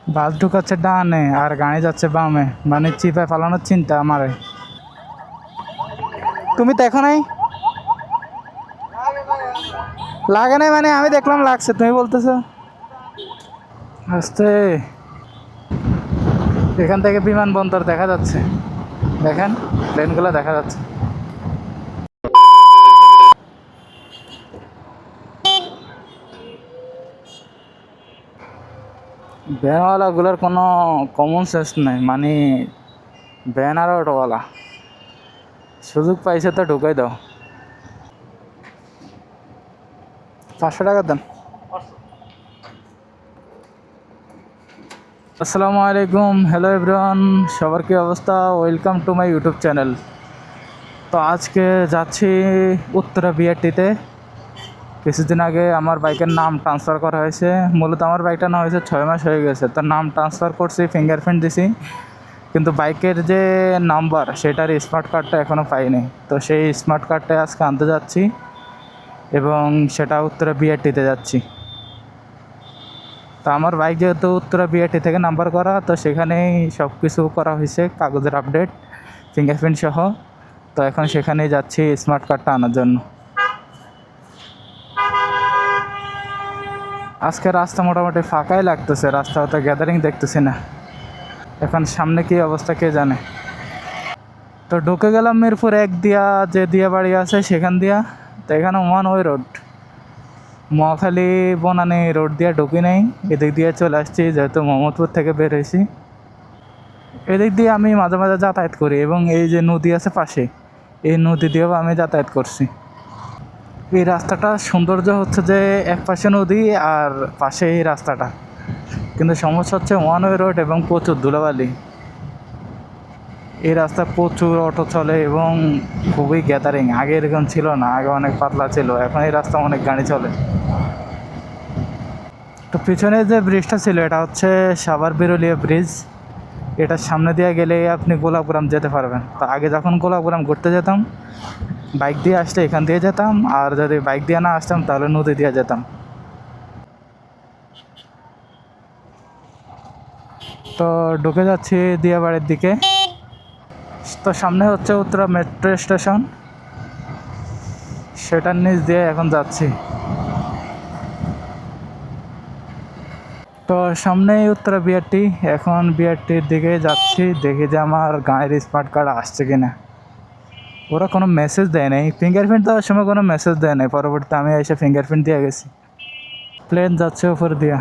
বাস ঢুকাচ্ছে ডানে আর গাড়ি যাচ্ছে বামে, মানে চিপায় পালানোর চিন্তা আমারে। তুমি দেখো নাই? লাগে নাই মানে আমি দেখলাম লাগছে, তুমি বলতেছো আস্তে। এখান থেকে বিমানবন্দর দেখা যাচ্ছে, দেখেন প্লেনগুলো দেখা যাচ্ছে। ভ্যানওয়ালাগুলোর কোনো কমন সেন্স নাই, মানে ভ্যান আর অটোওয়ালা সুযোগ পাইছে তো ঢুকাই দাও। 500 টাকা দেন। আসসালামু আলাইকুম, হ্যালো এভরিওয়ান, সবার কী অবস্থা? Welcome to my YouTube channel. তো আজকে যাচ্ছি উত্তরা বিআরটিতে। কিছুদিন আগে আমার বাইকের নাম ট্রান্সফার করা হয়েছে। মূলত আমার বাইকটা নেওয়া হয়েছে 6 মাস হয়ে গেছে, তার নাম ট্রান্সফার করছি, ফিঙ্গারপ্রিন্ট দিছি, কিন্তু বাইকের যে নাম্বার সেটার স্মার্ট কার্ডটা এখনও পাইনি। তো সেই স্মার্ট কার্ডটা আজকে আনতে যাচ্ছি এবং সেটা উত্তরা বিআরটিতে যাচ্ছি। তো আমার বাইক যেহেতু উত্তরা বিআরটি থেকে নাম্বার করা, তো সেখানেই সব কিছু করা হয়েছে, কাগজের আপডেট, ফিঙ্গারপ্রিন্ট সহ। তো এখন সেখানেই যাচ্ছি স্মার্ট কার্ডটা আনার জন্য। আজকে রাস্তা মোটামুটি ফাঁকাই লাগতেছে, রাস্তা হয়তো গ্যাদারিং দেখতেছি না। এখন সামনে কী অবস্থা কে জানে। তো ঢুকে গেলাম মিরপুর 1 দিয়া, যে দিয়া বাড়ি আছে সেখান দিয়া। তো এখানে one way road, Mohakhali Banani road দিয়ে ঢুকি নেই, এদিক দিয়ে চলে আসছি, যেহেতু মোহাম্মদপুর থেকে বের হয়েছি। এদিক দিয়ে আমি মাঝে মাঝে যাতায়াত করি এবং এই যে নদী আছে পাশে, এই নদী দিয়েও আমি যাতায়াত করছি। এই রাস্তাটা সৌন্দর্য হচ্ছে যে এক পাশে নদী আর পাশে এই রাস্তাটা, কিন্তু সমস্যা হচ্ছে ওয়ান ওয়ে রোড এবং প্রচুর ধুলাবালি। এই রাস্তা প্রচুর অটো চলে এবং খুবই গ্যাদারিং। আগে এরকম ছিল না, আগে অনেক পাতলা ছিল, এখন এই রাস্তা অনেক গাড়ি চলে। তো পিছনে যে ব্রিজটা ছিল এটা হচ্ছে সাভার বিরুলিয়া ব্রিজ। এটার সামনে দিয়ে গেলে আপনি গোলাপুরাম যেতে পারবেন। তো আগে যখন গোলাপুরাম ঘুরতে যেতাম, বাইক দিয়ে আসলে এখান দিয়ে যেতাম, আর যদি বাইক দিয়ে না আসতাম তাহলে নদী দিয়ে যেতাম। তো ঢুকে যাচ্ছি দিয়াবাড়ির দিকে। তো সামনে হচ্ছে উত্তরা মেট্রো স্টেশন, সেটার নিচ দিয়ে এখন যাচ্ছি। তো সামনেই উত্তরা বিআরটি, এখন বিআরটির দিকে যাচ্ছি, দেখি যে আমার গাড়ির স্মার্ট কার্ড আসছে কিনা। ওরা কোনো মেসেজ দেয় নাই, ফিঙ্গারপ্রিন্ট দেওয়ার সময় কোনো মেসেজ দেয় নাই, পরবর্তীতে আমি এসে ফিঙ্গারপ্রিন্ট দিয়ে গেছি। প্লেন যাচ্ছে উপর দিয়া,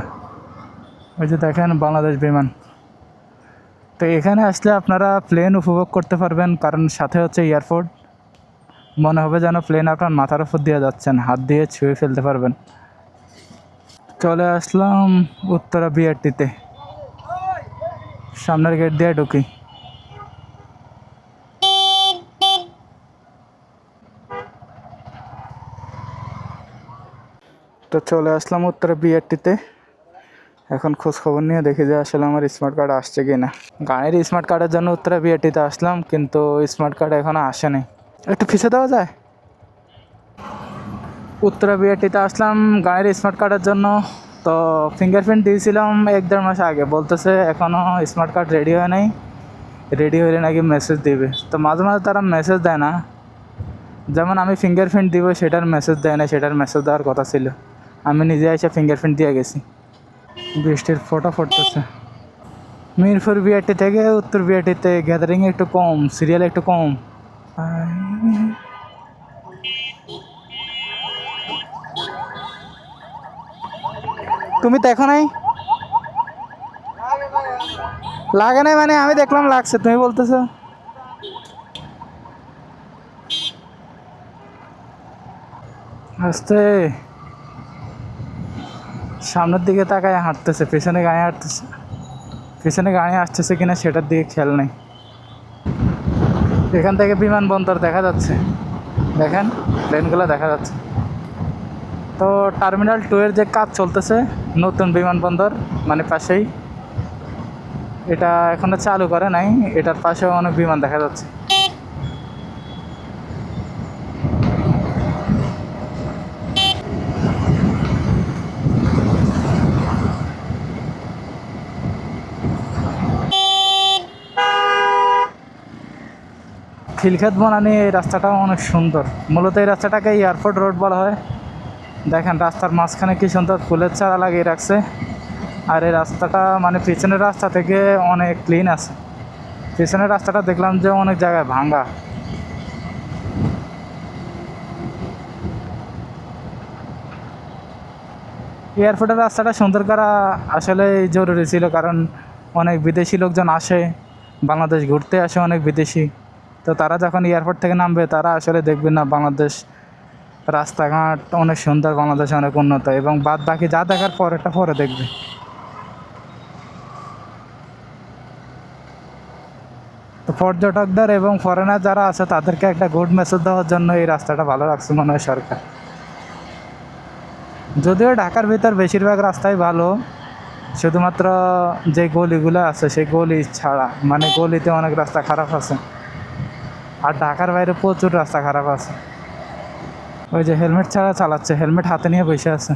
ওই যে দেখেন বাংলাদেশ বিমান। তো এখানে আসলে আপনারা প্লেন উপভোগ করতে পারবেন, কারণ সাথে হচ্ছে এয়ারপোর্ট। মনে হবে যেন প্লেন আপনার মাথার উপর দিয়ে যাচ্ছেন, হাত দিয়ে ছুঁয়ে ফেলতে পারবেন। চলে আসলাম উত্তরা বিআরটিতে, সামনের গেট দিয়ে ঢুকি। তো চলে আসলাম উত্তরা বিআরটিতে, এখন খোঁজ খবর নিয়ে দেখি যে আসলে আমার স্মার্ট কার্ড আসছে কি না। গাড়ির স্মার্ট কার্ডের জন্য উত্তরা বিআরটিতে আসলাম, কিন্তু স্মার্ট কার্ড এখনও আসেনি। একটু পিছিয়ে দেওয়া যায়? উত্তরা বিআরটিতে আসলাম গাড়ির স্মার্ট কার্ডের জন্য। তো ফিঙ্গারপ্রিন্ট দিয়েছিলাম 1-1.5 মাস আগে, বলতেছে এখনও স্মার্ট কার্ড রেডি হয় নাই, রেডি হলে নাকি মেসেজ দিবে। তো মাঝে মাঝে তারা মেসেজ দেয় না, যেমন আমি ফিঙ্গারপ্রিন্ট দিব সেটার মেসেজ দেয় না, সেটার মেসেজ দেওয়ার কথা ছিল, আমি নিজে এসে ফিঙ্গারপ্রিন্ট দিয়ে গেছি। বৃষ্টির ফোঁটা ফুটতেছে। মিরপুর বিআরটি থেকে উত্তর বিআরটিতে গ্যাদারিং একটু কম, সিরিয়াল একটু কম। তুমি দেখো নাই? লাগে নাই মানে আমি দেখলাম লাগছে, তুমি বলতেছো আস্তে। সামনের দিকে তাকায় হাঁটতেছে, পেছনে গাড়ি হাঁটতেছে, পেছনে গাড়ি আসতেছে কিনা সেটার দিকে খেয়াল নেই। এখান থেকে বিমানবন্দর দেখা যাচ্ছে, দেখেন প্লেনগুলো দেখা যাচ্ছে। তো টার্মিনাল 2 এর যে কাজ চলতেছে, নতুন বিমানবন্দর, মানে পাশেই, এটা এখনো চালু করে নাই, এটার পাশেও অনেক বিমান দেখা যাচ্ছে। খিলক্ষেত বনানী এই রাস্তাটাও অনেক সুন্দর। মূলত এই রাস্তাটাকে এয়ারপোর্ট রোড বলা হয়। দেখেন রাস্তার মাঝখানে কি সুন্দর ফুলের চারা লাগিয়ে রাখছে। আর এই রাস্তাটা মানে পিছনের রাস্তা থেকে অনেক ক্লিন আছে। পিছনের রাস্তাটা দেখলাম যে অনেক জায়গায় ভাঙ্গা। এয়ারপোর্টের রাস্তাটা সুন্দর করা আসলে জরুরি ছিল, কারণ অনেক বিদেশি লোকজন আসে, বাংলাদেশ ঘুরতে আসে অনেক বিদেশি। তো তারা যখন এয়ারপোর্ট থেকে নামবে তারা আসলে দেখবে না বাংলাদেশ রাস্তাঘাট অনেক সুন্দর, বাংলাদেশ অনেক উন্নত, এবং বাদ বাকি যা দেখার পরেরটা পরে দেখবে। তো পর্যটকদের এবং ফরেনার যারা আছে তাদেরকে একটা গুড মেসেজ দেওয়ার জন্য এই রাস্তাটা ভালো রাখছে মনে হয় সরকার। যদিও ঢাকার ভিতর বেশিরভাগ রাস্তাই ভালো, শুধুমাত্র যে গলিগুলো আছে সেই গলি ছাড়া, মানে গলিতে অনেক রাস্তা খারাপ আছে। আর ঢাকার বাইরে প্রচুর রাস্তা খারাপ আছে। ওই যে হেলমেট ছাড়া চালাচ্ছে, হেলমেট হাতে নিয়ে বসে আছে।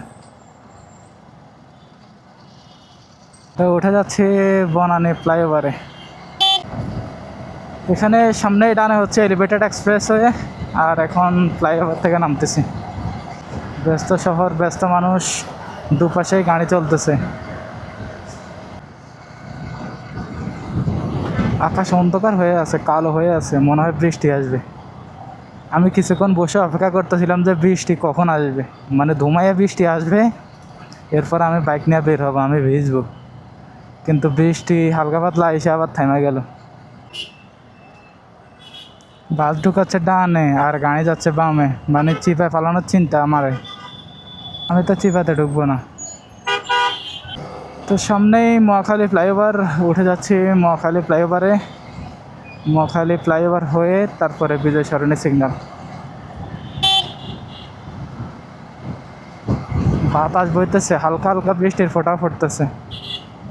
তো উঠে যাচ্ছে বনানী ফ্লাইওভারে। এখানে সামনেই ডানে হচ্ছে এলিভেটেড এক্সপ্রেসওয়ে, আর এখন ফ্লাইওভার থেকে নামতেছি। ব্যস্ত শহর, ব্যস্ত মানুষ, দুপাশেই গাড়ি চলতেছে। আকাশ অন্ধকার হয়ে আছে, কালো হয়ে আছে, মনে হয় বৃষ্টি আসবে। আমি কিছুক্ষণ বসে অপেক্ষা করতেছিলাম যে বৃষ্টি কখন আসবে, মানে ধুমাইয়া বৃষ্টি আসবে, এরপর আমি বাইক নিয়ে বের হবো, আমি ভিজবো। কিন্তু বৃষ্টি হালকা পাতলা এসে আবার থেমে গেল। বাস ঢুকাচ্ছে ডানে আর গাড়ি যাচ্ছে বামে, মানে চিপায় পালানোর চিন্তা আমারে। আমি তো চিপাতে ঢুকবো না। তো সামনেই মহাখালী ফ্লাইওভার, উঠে যাচ্ছি মহাখালী ফ্লাইওভারে। মহাখালী ফ্লাইওভার হয়ে তারপরে বিজয় সরণি সিগন্যাল। বাতাস বইতেছে, হালকা হালকা বৃষ্টির ফোঁটা ফুটতেছে,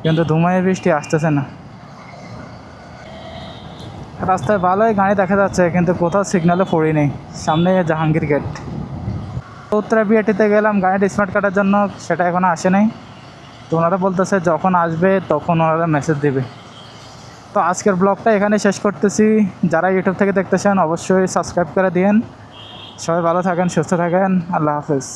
কিন্তু ধুমায় বৃষ্টি আসতেছে না। রাস্তায় ভালোই গাড়ি দেখা যাচ্ছে, কিন্তু কোথাও সিগন্যালও পড়ি নেই। সামনে জাহাঙ্গীর গেট। উত্তরা বিআরটিতে গেলাম গাড়িটা স্মার্ট কাটার জন্য, সেটা এখনও আসে নাই। তো ওনারা বলতেছে যখন আসবে তখন ওনারা মেসেজ দেবে। তো আজকের ব্লগটা এখানে শেষ করতেছি। যারা ইউটিউব থেকে দেখতেছেন অবশ্যই সাবস্ক্রাইব করে দিন। সবাই ভালো থাকেন, সুস্থ থাকেন। আল্লাহ হাফেজ।